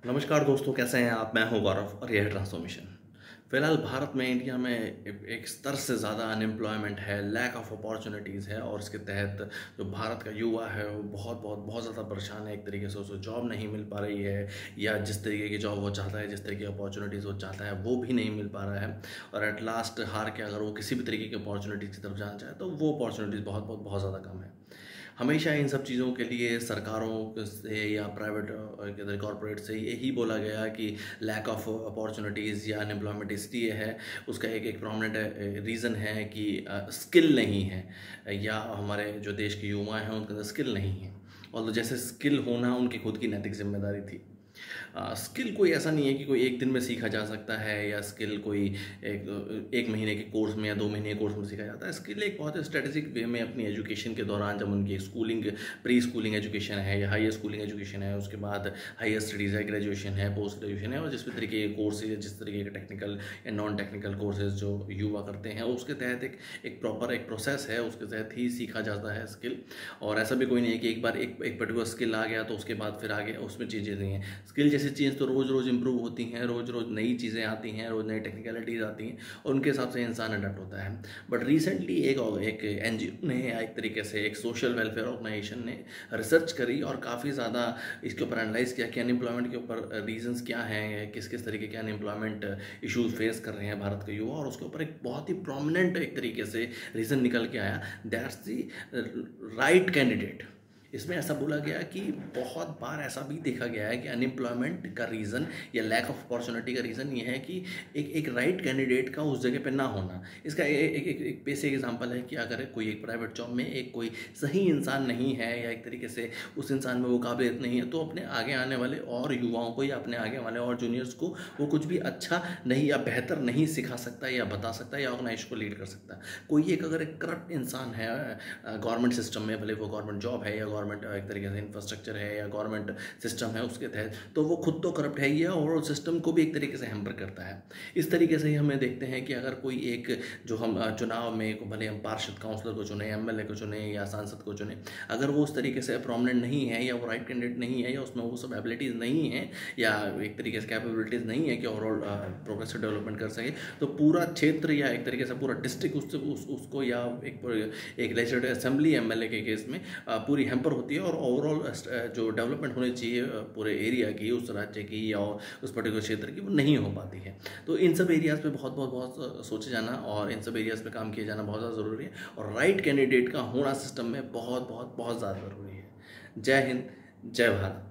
नमस्कार दोस्तों, कैसे हैं आप? मैं हूं गौरव और यह है ट्रांसफॉर्मेशन। फिलहाल भारत में, इंडिया में एक स्तर से ज़्यादा अनएम्प्लॉयमेंट है, लैक ऑफ अपॉर्चुनिटीज़ है और इसके तहत जो भारत का युवा है वो बहुत ज़्यादा परेशान है। एक तरीके से उसे जॉब नहीं मिल पा रही है, या जिस तरीके की जॉब वो चाहता है, जिस तरीके की अपॉर्चुनिटीज़ वो चाहता है वो भी नहीं मिल पा रहा है। और एट लास्ट हार के अगर वो किसी भी तरीके की अपॉर्चुनिटीज़ की तरफ जाना चाहे तो वो अपॉर्चुनिटीज़ बहुत ज़्यादा कम है। हमेशा इन सब चीज़ों के लिए सरकारों से या प्राइवेट कॉरपोरेट से यही बोला गया कि लैक ऑफ अपॉर्चुनिटीज़ या अनएम्प्लॉयमेंट इसलिए है। उसका एक प्रोमिनेंट रीज़न है कि स्किल नहीं है, या हमारे जो देश के युवा हैं उनके अंदर स्किल नहीं है। और जैसे स्किल होना उनकी खुद की नैतिक जिम्मेदारी थी। स्किल कोई ऐसा नहीं है कि कोई एक दिन में सीखा जा सकता है, या स्किल कोई एक महीने के कोर्स में या 2 महीने के कोर्स में सीखा जाता है। स्किल एक बहुत स्ट्रेटेजिक वे में अपनी एजुकेशन के दौरान, जब उनकी स्कूलिंग, प्री स्कूलिंग एजुकेशन है या हाई स्कूलिंग एजुकेशन है, उसके बाद हायर स्टडीज़ है, ग्रेजुएशन है, पोस्ट ग्रेजुएशन है, और जिस भी तरीके के कोर्सेज, जिस तरीके के टेक्निकल या नॉन टेक्निकल कोर्सेज जो युवा करते हैं, उसके तहत एक प्रॉपर एक प्रोसेस है, उसके तहत ही सीखा जाता है स्किल। और ऐसा भी कोई नहीं है कि एक बार एक पर्टिकुलर स्किल आ गया तो उसके बाद फिर आगे उसमें चीज़ें नहीं हैं। स्किल जैसी चीज़ तो रोज़ रोज़ इम्प्रूव होती हैं, रोज़ रोज़ नई चीज़ें आती हैं, रोज़ नई टेक्निकलिटीज़ आती हैं, और उनके हिसाब से इंसान अडेप्ट होता है। बट रिसेंटली एक एनजीओ ने, एक तरीके से एक सोशल वेलफेयर ऑर्गेनाइजेशन ने रिसर्च करी और काफ़ी ज़्यादा इसके ऊपर एनालाइज किया कि अनएम्प्लॉयमेंट के ऊपर रीजंस क्या हैं, किस किस तरीके के अनएम्प्लॉयमेंट इशूज़ फेस कर रहे हैं भारत के युवा। और उसके ऊपर एक बहुत ही प्रोमिनेंट एक तरीके से रीज़न निकल के आया, दैट्स द राइट कैंडिडेट। इसमें ऐसा बोला गया कि बहुत बार ऐसा भी देखा गया है कि अनएम्प्लॉयमेंट का रीज़न या लैक ऑफ अपॉर्चुनिटी का रीज़न ये है कि एक राइट कैंडिडेट का उस जगह पे ना होना। इसका एक बेसिक एग्जांपल है कि अगर कोई एक प्राइवेट जॉब में एक कोई सही इंसान नहीं है, या एक तरीके से उस इंसान में वो काबिलियत नहीं है, तो अपने आगे आने वाले और युवाओं को या अपने आगे वाले और जूनियर्स को वो कुछ भी अच्छा नहीं या बेहतर नहीं सिखा सकता या बता सकता या ऑर्गेनाइजेशन को लीड कर सकता। कोई एक अगर एक करप्ट इंसान है गवर्नमेंट सिस्टम में, भले वो गवर्नमेंट जॉब है या गवर्नमेंट एक तरीके से इंफ्रास्ट्रक्चर है या गवर्नमेंट सिस्टम है उसके तहत, तो वो खुद तो करप्ट है ही है और उस सिस्टम को भी एक तरीके से हैम्पर करता है। इस तरीके से ही हमें देखते हैं कि अगर कोई एक, जो हम चुनाव में भले हम पार्षद काउंसलर को चुने, एमएलए को चुने या सांसद को चुने, अगर वो उस तरीके से प्रोमिनेंट नहीं है, या वो राइट कैंडिडेट नहीं है, या उसमें वो सब एबिलिटीज़ नहीं है, या एक तरीके से कैपेबिलिटीज़ नहीं है कि ओवरऑल प्रोग्रेसिव डेवलपमेंट कर सके, तो पूरा क्षेत्र या एक तरीके से पूरा डिस्ट्रिक्ट उसको या एक लेजिस्लेटिव असेंबली एमएलए के केस में पूरी हैम्पर होती है, और ओवरऑल जो डेवलपमेंट होनी चाहिए पूरे एरिया की, उस राज्य की या उस पर्टिकुलर क्षेत्र की, वो नहीं हो पाती है। तो इन सब एरियाज़ पे बहुत सोचे जाना और इन सब एरियाज़ पे काम किया जाना बहुत ज़्यादा ज़रूरी है, और राइट कैंडिडेट का होना सिस्टम में बहुत ज़्यादा ज़रूरी है। जय हिंद, जय भारत।